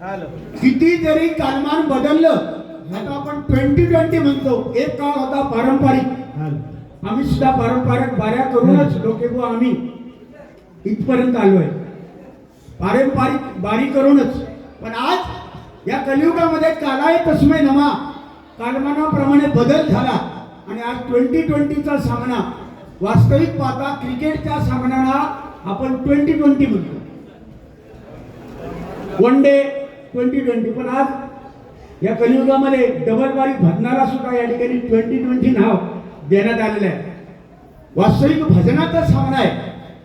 किती जरी कालमान बदललं, आता आपण 2020 म्हणतो, एक काळ होता पारंपरिक. आम्ही सुद्धा पारंपरिक बाऱ्या करूनच लोके आम्ही इथपर्यंत आलोय, पारंपरिक बारी करूनच. पण आज या कलियुगामध्ये कालाय तस्मै नमा, कालमानाप्रमाणे बदल झाला आणि आज 2020चा सामना, वास्तविक पाहता क्रिकेटच्या सामन्याला आपण 2020 म्हणतो, वन डे 2020. पण आज या कलियुगामध्ये डबल बारी भजनाला सुद्धा या ठिकाणी 2020 नाव देण्यात आलेलं आहे. वास्तविक भजनाचा सामना आहे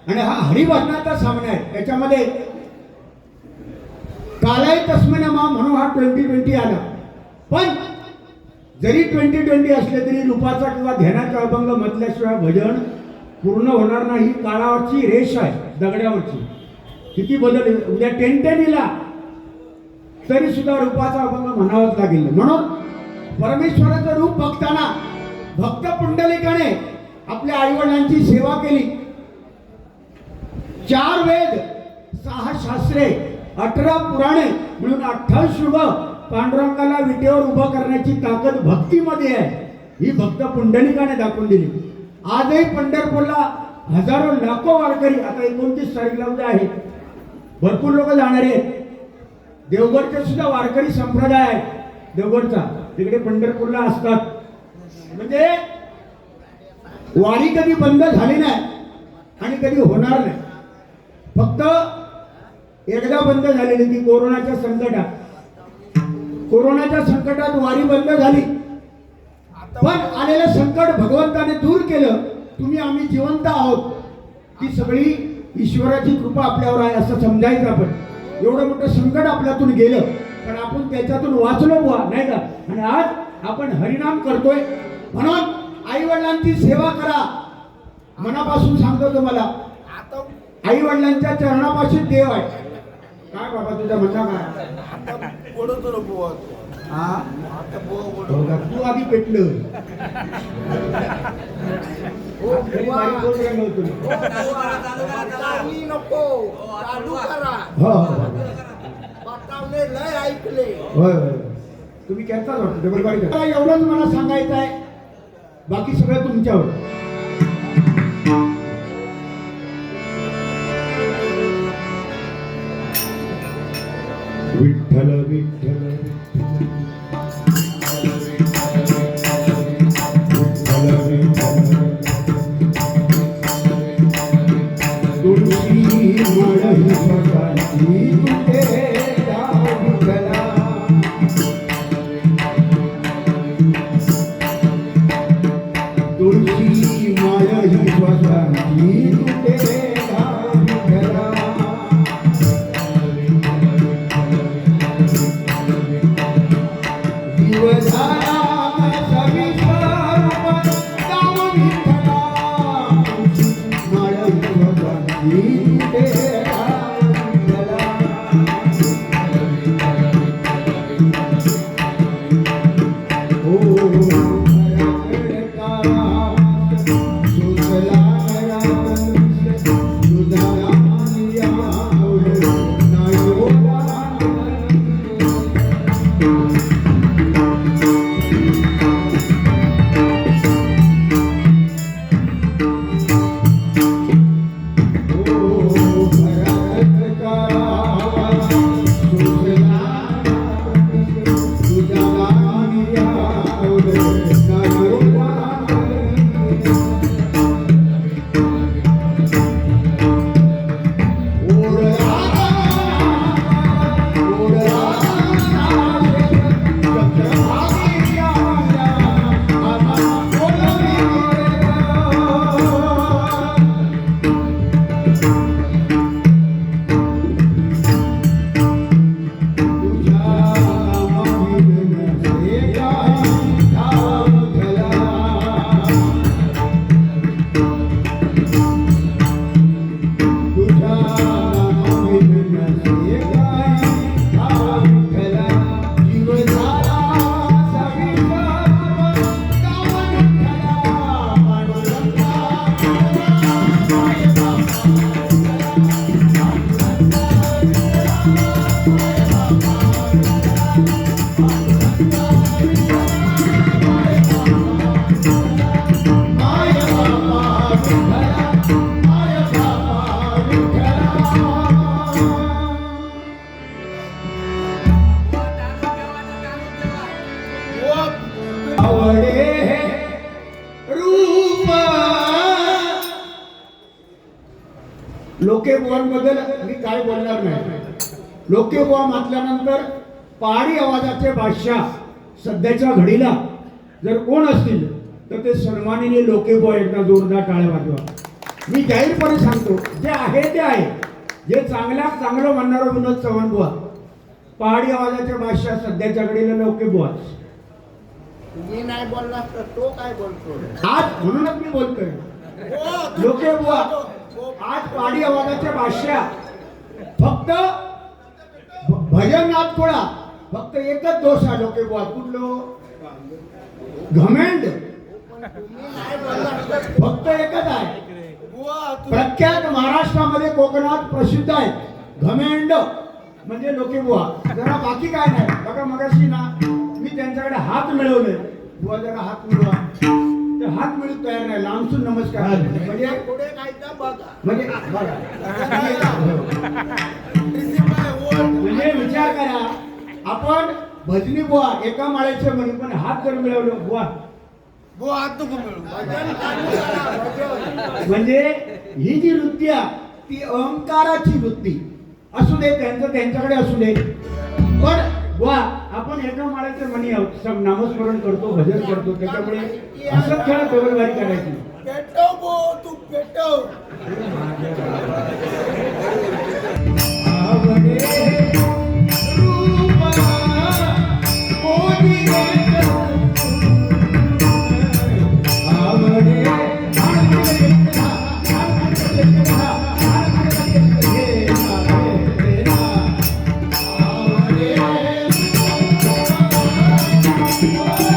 आणि हा हरिभजनाचा सामना आहे. त्याच्यामध्ये कालाय तस्मै नमा म्हणून हा 2020 आला. पण जरी 2020 असले तरी रूपाचा किंवा ध्यानाचा अभंग म्हटल्याशिवाय भजन पूर्ण होणार नाही. काळावरची रेष आहे, दगड्यावरची. किती बदल, उद्या 10-10 तरी सुद्धा रूपाचा अभंग म्हणावाच लागेल. म्हणून परमेश्वराचं रूप बघताना भक्त पुंडलिकाने आपल्या आईवडिलांची सेवा केली. 4 वेद, 6 शास्त्रे, 18 पुराणे म्हणून 28 युग पांडुरंगाला विटेवर उभं करण्याची ताकद भक्तीमध्ये आहे. ही भक्त पुंडलिकाने दाखवून दिली. आजही पंढरपूरला हजारो लाखो वारकरी, आता 29 तारीखला उद्या आहे, भरपूर लोक जाणारे आहेत. देवगडचे सुद्धा वारकरी संप्रदाय आहे देवगडचा, तिकडे पंढरपूरला असतात. म्हणजे वारी कधी बंद झाली नाही आणि कधी होणार नाही. फक्त एकदा बंद झालेली ती कोरोनाच्या संकटात. कोरोनाच्या संकटात वारी बंद झाली, पण आलेलं संकट भगवंताने दूर केलं. तुम्ही आम्ही जिवंत आहोत, ती सगळी ईश्वराची कृपा आपल्यावर आहे असं समजायचं. आपण एवढं मोठं संकट आपल्यातून गेलं, पण आपण त्याच्यातून वाचलो बुवा, नाही का. आणि आज आपण हरिनाम करतोय. म्हणून आई वडिलांची सेवा करा. मनापासून सांगतो तुम्हाला, आई वडिलांच्या चरणापाशी देव आहे. काय बाबा तुझ्या म्हणणं काय? तू आधी पेटलं. तुम्ही करताच वाटतं डबल बारी. एवढंच मला सांगायचं आहे, बाकी सगळं तुमच्यावर. विठ्ठल विठ्ठल आवडे रूप लोकेबुवांबद्दल मी काय बोलणार नाही. लोकेबुवा म्हटल्यानंतर पहाडी आवाजाचे बादशाह सध्याच्या घडीला जर कोण असतील तर ते सन्माननीय लोकेबुवा. एकदा जोरदार टाळ्या वाजवा. मी जाहीरपणे सांगतो, जे आहे ते आहे. जे चांगल्यात चांगलं म्हणणारं विनोद चव्हाण बुवा, पहाडी आवाजाचे बादशाह सध्याच्या घडीला लोकेबुवा. मी नाही बोलला तर तो काय बोलतो आज म्हणूनच मी बोलतोय लोकेबुवा. आज पहाडी आवाजाचे बादशाह फक्त भजन नाद कोळा. फक्त एकच दोष आहे लोकेबुवा. कुठलो? घमेंड. फक्त एकच आहे. प्रख्यात महाराष्ट्रामध्ये कोकणात प्रसिद्ध आहे घमेंड म्हणजे लोकेबुवा. जरा बाकी काय नाही. बघा मगाशी ना मी त्यांच्याकडे हात मिळवले. बुवा जरा हात मिळवा. ते हात मिळून तयार नाही. लांबसून नमस्कार म्हणजे पुढे काय तर बघा म्हणजे म्हणजे विचार करा. आपण भजनी बुवा एका माळ्याचे म्हणे, पण हात जर मिळवले बुवा म्हणजे ही जी वृत्ती आहे ती अहंकाराची वृत्ती असू दे. त्यांचं त्यांच्याकडे असू दे. पण बुवा आपण एका माळ्याचे म्हणी आहोत. सब नामस्मरण करतो, भजन करतो. त्याच्यामुळे असं खेळ टेबलवारी करायची. तू पेटव Thank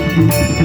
you. I